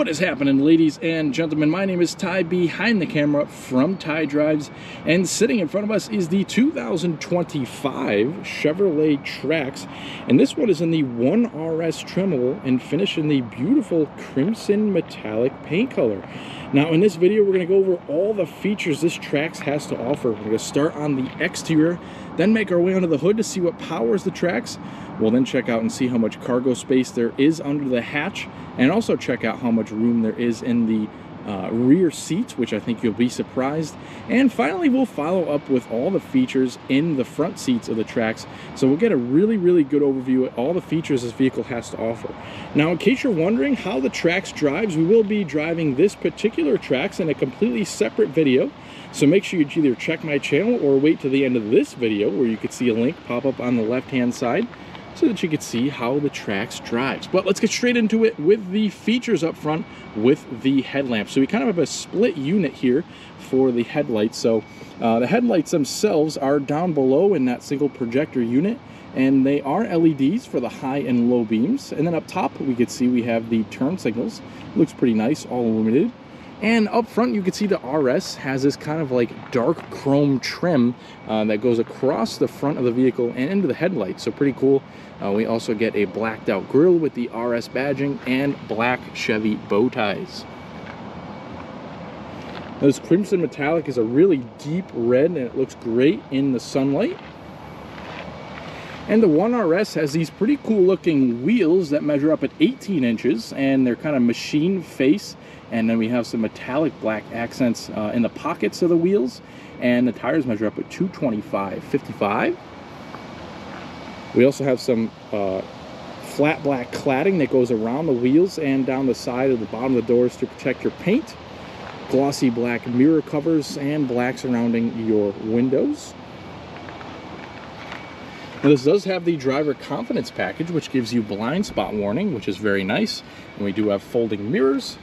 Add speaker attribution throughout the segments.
Speaker 1: What is happening, ladies and gentlemen? My name is Ty, behind the camera from Ty Drives, and sitting in front of us is the 2025 Chevrolet Trax, and this one is in the 1RS trimmable and finished in the beautiful crimson metallic paint color. Now in this video we're going to go over all the features this Trax has to offer. We're going to start on the exterior, then make our way under the hood to see what powers the Trax. We'll then check out and see how much cargo space there is under the hatch, and also check out how much room there is in the rear seats, which I think you'll be surprised. And finally, we'll follow up with all the features in the front seats of the Trax, so we'll get a really good overview of all the features this vehicle has to offer. Now, in case you're wondering how the Trax drives, we will be driving this particular Trax in a completely separate video. So make sure you either check my channel or wait to the end of this video where you can see a link pop up on the left-hand side, so that you can see how the Trax drives. But let's get straight into it with the features up front with the headlamps. So we kind of have a split unit here for the headlights. So the headlights themselves are down below in that single projector unit, and they are LEDs for the high and low beams. And then up top we can see we have the turn signals. Looks pretty nice, all illuminated. And up front you can see the RS has this kind of like dark chrome trim that goes across the front of the vehicle and into the headlights, so pretty cool. We also get a blacked out grille with the RS badging and black Chevy bow ties. Now, this crimson metallic is a really deep red and it looks great in the sunlight. And the 1RS has these pretty cool looking wheels that measure up at 18 inches, and they're kind of machine face. And then we have some metallic black accents in the pockets of the wheels, and the tires measure up at 225/55. We also have some flat black cladding that goes around the wheels and down the side of the bottom of the doors to protect your paint. Glossy black mirror covers and black surrounding your windows. Now, this does have the driver confidence package, which gives you blind spot warning, which is very nice. And we do have folding mirrors.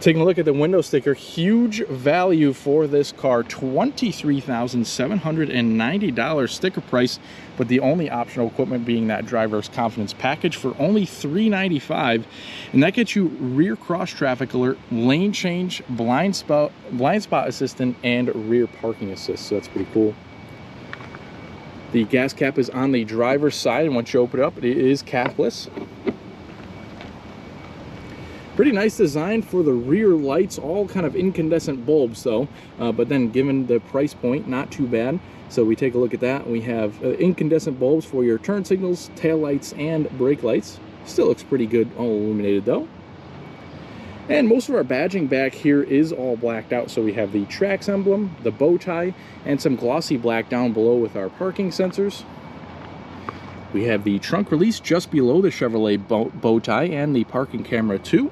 Speaker 1: Taking a look at the window sticker, huge value for this car, $23,790 sticker price, but the only optional equipment being that driver's confidence package for only $395, and that gets you rear cross traffic alert, lane change, blind spot assistant, and rear parking assist. So that's pretty cool. The gas cap is on the driver's side, and once you open it up, it is capless. Pretty nice design for the rear lights, all kind of incandescent bulbs though, but then given the price point, not too bad. So we take a look at that. We have incandescent bulbs for your turn signals, tail lights, and brake lights. Still looks pretty good, all illuminated though. And most of our badging back here is all blacked out. So we have the Trax emblem, the bow tie, and some glossy black down below with our parking sensors. We have the trunk release just below the Chevrolet bow tie and the parking camera too.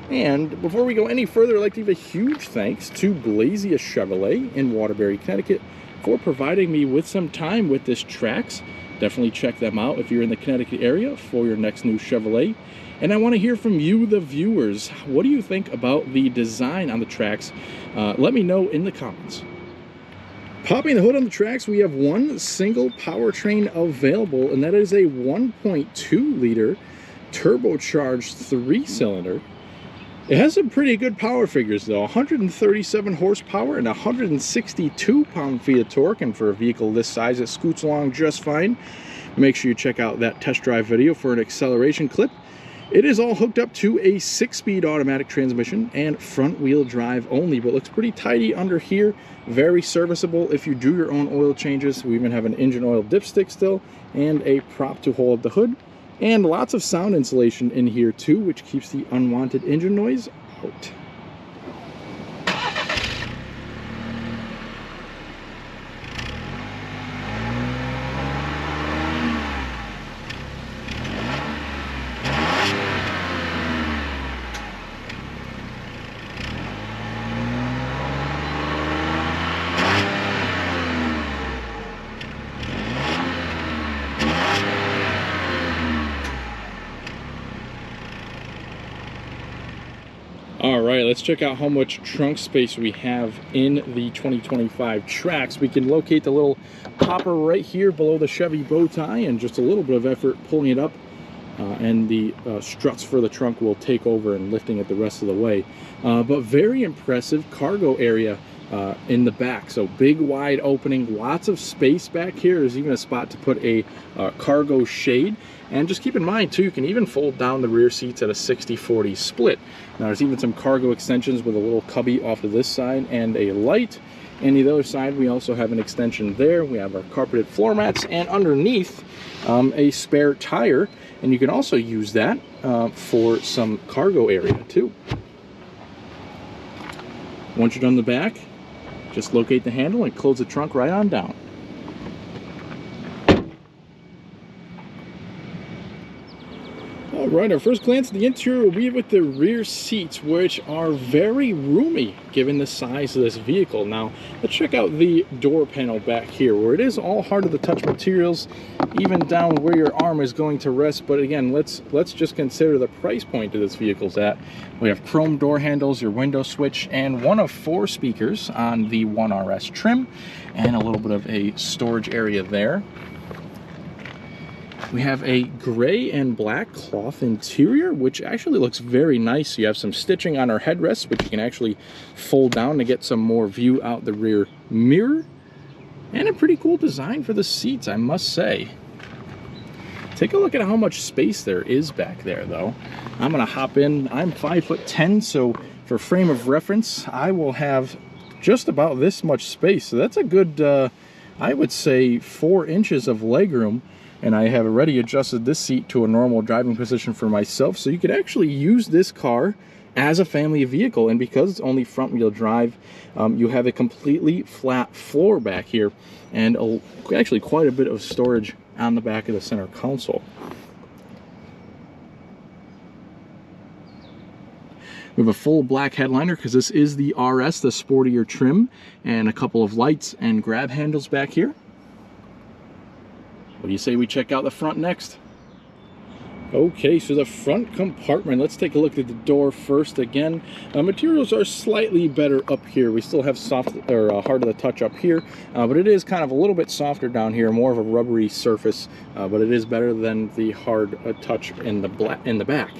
Speaker 1: And before we go any further, I'd like to give a huge thanks to Blazia Chevrolet in Waterbury, Connecticut, for providing me with some time with this Trax. Definitely check them out if you're in the Connecticut area for your next new Chevrolet. And I want to hear from you, the viewers. What do you think about the design on the Trax? Let me know in the comments. Popping the hood on the Trax, we have one single powertrain available, and that is a 1.2 liter turbocharged 3-cylinder. It has some pretty good power figures though, 137 horsepower and 162 pound-feet of torque, and for a vehicle this size it scoots along just fine. Make sure you check out that test drive video for an acceleration clip. It is all hooked up to a 6-speed automatic transmission and front-wheel drive only, but looks pretty tidy under here. Very serviceable if you do your own oil changes. We even have an engine oil dipstick still and a prop to hold up the hood. And lots of sound insulation in here too, which keeps the unwanted engine noise out. All right, let's check out how much trunk space we have in the 2025 Trax. We can locate the little popper right here below the Chevy bow tie, and just a little bit of effort pulling it up and the struts for the trunk will take over and lifting it the rest of the way. But very impressive cargo area in the back. So big wide opening, lots of space back here. There's even a spot to put a cargo shade. And just keep in mind too, you can even fold down the rear seats at a 60-40 split. Now there's even some cargo extensions with a little cubby off to this side and a light. And the other side, we also have an extension there. We have our carpeted floor mats, and underneath a spare tire. And you can also use that for some cargo area too. Once you're done the back, just locate the handle and close the trunk right on down. Alright, our first glance at the interior will be with the rear seats, which are very roomy given the size of this vehicle. Now, let's check out the door panel back here, where it is all hard to the touch materials, even down where your arm is going to rest. But again, let's just consider the price point that this vehicle's at. We have chrome door handles, your window switch, and one of 4 speakers on the 1RS trim, and a little bit of a storage area there. We have a gray and black cloth interior, which actually looks very nice. You have some stitching on our headrests, which you can actually fold down to get some more view out the rear mirror. And a pretty cool design for the seats, I must say. Take a look at how much space there is back there, though. I'm gonna hop in. I'm 5'10", so for frame of reference, I will have just about this much space. So that's a good, I would say, 4 inches of legroom. And I have already adjusted this seat to a normal driving position for myself, so you could actually use this car as a family vehicle. And because it's only front wheel drive, you have a completely flat floor back here, and actually quite a bit of storage on the back of the center console. We have a full black headliner because this is the RS, the sportier trim, and a couple of lights and grab handles back here. What do you say we check out the front next? Okay, so the front compartment, let's take a look at the door first. Again, materials are slightly better up here. We still have soft or hard to the touch up here, but it is kind of a little bit softer down here, more of a rubbery surface, but it is better than the hard touch in the back.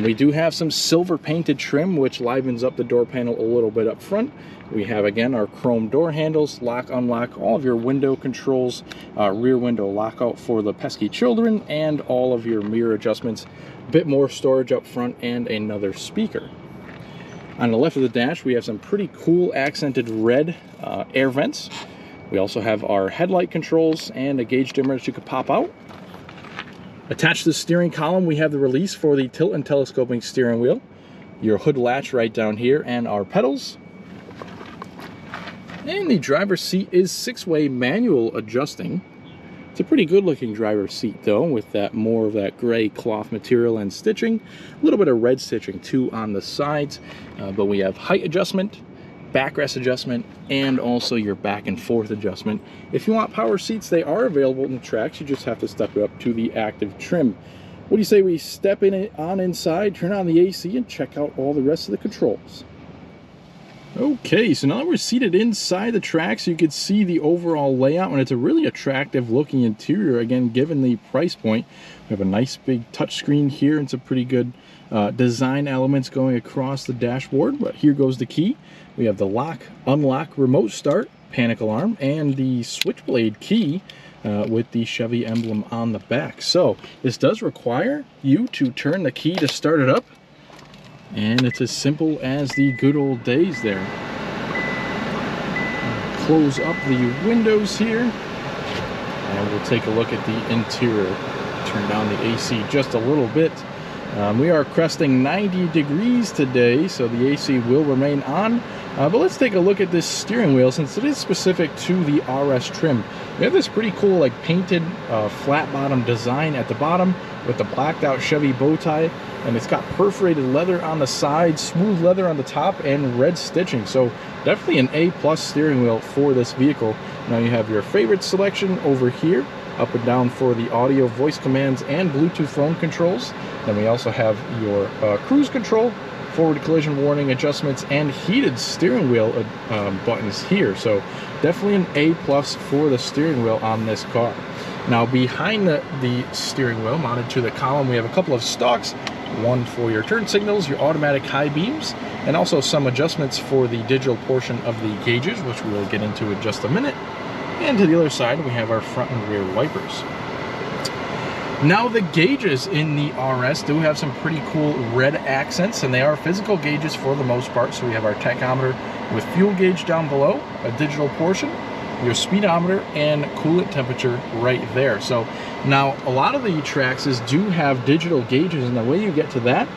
Speaker 1: We do have some silver painted trim, which livens up the door panel a little bit up front. We have, again, our chrome door handles, lock, unlock, all of your window controls, rear window lockout for the pesky children, and all of your mirror adjustments. A bit more storage up front and another speaker. On the left of the dash, we have some pretty cool accented red air vents. We also have our headlight controls and a gauge dimmer that you could pop out. Attached to the steering column, we have the release for the tilt and telescoping steering wheel, your hood latch right down here, and our pedals. And the driver's seat is 6-way manual adjusting. It's a pretty good looking driver's seat though, with that more of that gray cloth material and stitching. A little bit of red stitching too on the sides, but we have height adjustment, backrest adjustment, and also your back and forth adjustment. If you want power seats, they are available in the Trax. You just have to step it up to the active trim. What do you say we step inside, turn on the AC, and check out all the rest of the controls? Okay, so now that we're seated inside the Trax, you can see the overall layout, and it's a really attractive looking interior. Again, given the price point, we have a nice big touchscreen here and some pretty good design elements going across the dashboard. But here goes the key. We have the lock, unlock, remote start, panic alarm, and the switchblade key with the Chevy emblem on the back. So this does require you to turn the key to start it up. And it's as simple as the good old days there. Close up the windows here, and we'll take a look at the interior. Turn down the AC just a little bit. We are cresting 90 degrees today, so the AC will remain on. But let's take a look at this steering wheel, since it is specific to the RS trim. We have this pretty cool, like, painted flat bottom design at the bottom with the blacked out Chevy bow tie. And it's got perforated leather on the side, smooth leather on the top, and red stitching. So definitely an A+ steering wheel for this vehicle. Now you have your favorite selection over here, up and down for the audio, voice commands, and Bluetooth phone controls. Then we also have your cruise control, forward collision warning adjustments, and heated steering wheel buttons here. So definitely an A+ for the steering wheel on this car. Now behind the steering wheel, mounted to the column, we have a couple of stalks, one for your turn signals, your automatic high beams, and also some adjustments for the digital portion of the gauges, which we will get into in just a minute. And to the other side, we have our front and rear wipers. Now the gauges in the RS do have some pretty cool red accents, and they are physical gauges for the most part. So we have our tachometer with fuel gauge down below, a digital portion, your speedometer, and coolant temperature right there. So now a lot of the Traxes do have digital gauges, and the way you get to that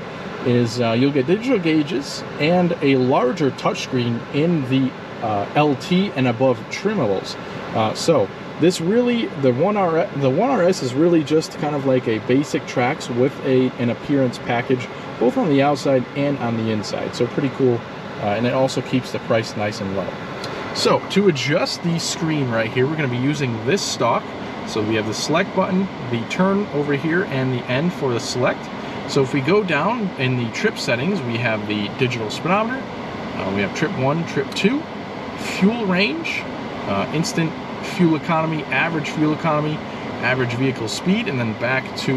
Speaker 1: is you'll get digital gauges and a larger touchscreen in the LT and above trim levels. So this really, the 1RS is really just kind of like a basic Trax with an appearance package, both on the outside and on the inside. So pretty cool, and it also keeps the price nice and low. So to adjust the screen right here, we're going to be using this stalk. So we have the select button, the turn over here, and the end for the select. So if we go down in the trip settings, we have the digital speedometer, we have trip 1, trip 2, fuel range, instant fuel economy, average vehicle speed, and then back to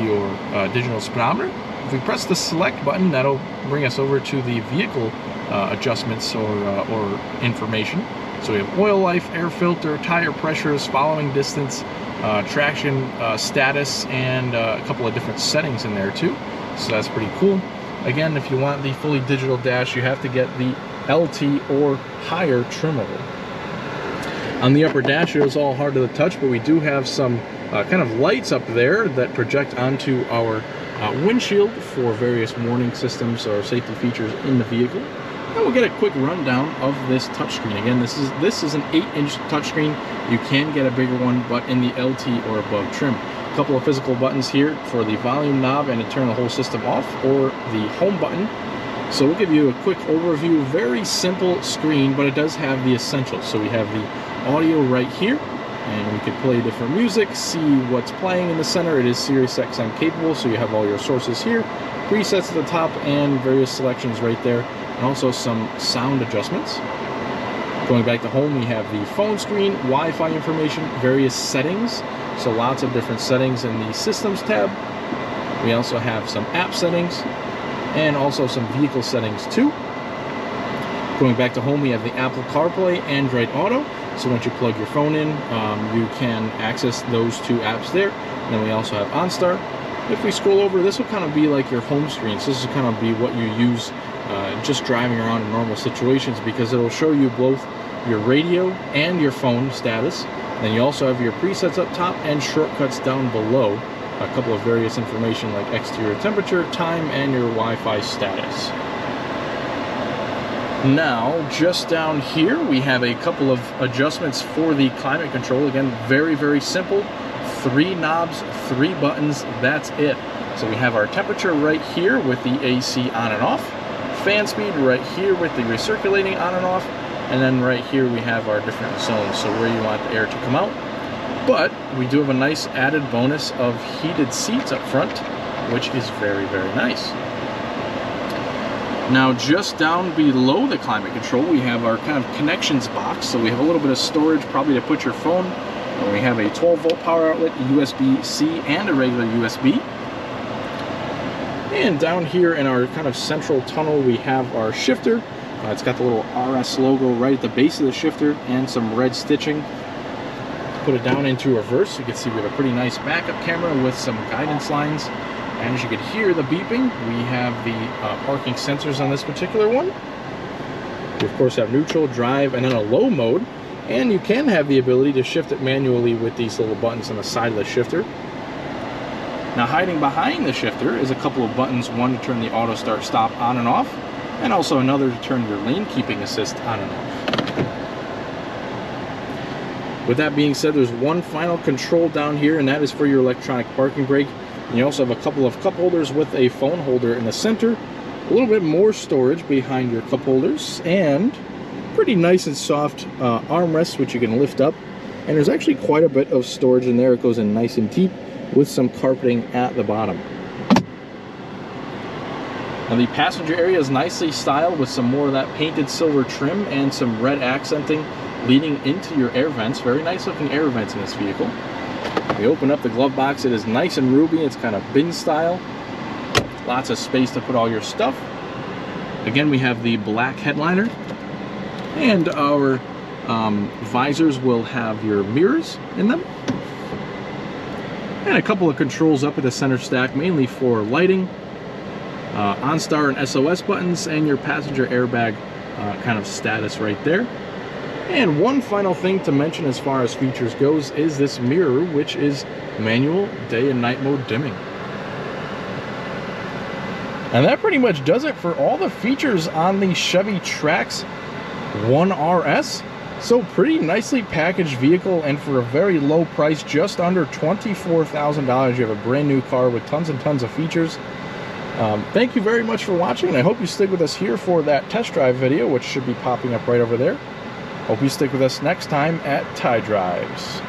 Speaker 1: your digital speedometer. If we press the select button, that'll bring us over to the vehicle adjustments or information. So we have oil life, air filter, tire pressures, following distance, traction status, and a couple of different settings in there too. So that's pretty cool. Again, if you want the fully digital dash, you have to get the LT or higher trim level. On the upper dash, it is all hard to the touch, but we do have some kind of lights up there that project onto our windshield for various warning systems or safety features in the vehicle. And we'll get a quick rundown of this touchscreen. Again, this is an 8-inch touchscreen. You can get a bigger one, but in the LT or above trim. A couple of physical buttons here for the volume knob and to turn the whole system off, or the home button. So we'll give you a quick overview. Very simple screen, but it does have the essentials. So we have the audio right here, and we can play different music, see what's playing in the center. It is Sirius XM capable, so you have all your sources here, presets at the top, and various selections right there, and also some sound adjustments. Going back to home, we have the phone screen, Wi-Fi information, various settings, so lots of different settings in the systems tab. We also have some app settings and also some vehicle settings too. Going back to home, we have the Apple CarPlay, Android Auto. So once you plug your phone in, you can access those two apps there. And then we also have OnStar. If we scroll over, this will kind of be like your home screen. So this will kind of be what you use just driving around in normal situations, because it'll show you both your radio and your phone status. And then you also have your presets up top and shortcuts down below. A couple of various information like exterior temperature, time, and your Wi-Fi status. Now, just down here, we have a couple of adjustments for the climate control. Again, very, very simple. 3 knobs, 3 buttons, that's it. So we have our temperature right here with the AC on and off, fan speed right here with the recirculating on and off, and then right here we have our different zones, so where you want the air to come out. But we do have a nice added bonus of heated seats up front, which is very, very nice. Now, just down below the climate control, we have our kind of connections box. So we have a little bit of storage, probably to put your phone. And we have a 12-volt power outlet, USB-C, and a regular USB. And down here in our kind of central tunnel, we have our shifter. It's got the little RS logo right at the base of the shifter and some red stitching. Put it down into reverse. You can see we have a pretty nice backup camera with some guidance lines. And as you can hear the beeping, we have the parking sensors on this particular one. We of course have neutral, drive, and then a low mode. And you can have the ability to shift it manually with these little buttons on the side of the shifter. Now, hiding behind the shifter is a couple of buttons, one to turn the auto start stop on and off, and also another to turn your lane keeping assist on and off. With that being said, there's one final control down here, and that is for your electronic parking brake. And you also have a couple of cup holders with a phone holder in the center, a little bit more storage behind your cup holders, and pretty nice and soft armrests which you can lift up. And there's actually quite a bit of storage in there. It goes in nice and deep with some carpeting at the bottom. Now, the passenger area is nicely styled with some more of that painted silver trim and some red accenting leading into your air vents. Very nice looking air vents in this vehicle. We open up the glove box. It is nice and roomy. It's kind of bin style. Lots of space to put all your stuff. Again, we have the black headliner, and our visors will have your mirrors in them, and a couple of controls up at the center stack, mainly for lighting, OnStar and SOS buttons, and your passenger airbag kind of status right there. And one final thing to mention as far as features goes is this mirror, which is manual day and night mode dimming. And that pretty much does it for all the features on the Chevy Trax 1RS. So pretty nicely packaged vehicle, and for a very low price, just under $24,000, you have a brand new car with tons and tons of features. Thank you very much for watching, and I hope you stick with us here for that test drive video, which should be popping up right over there. Hope you stick with us next time at Ty Drives.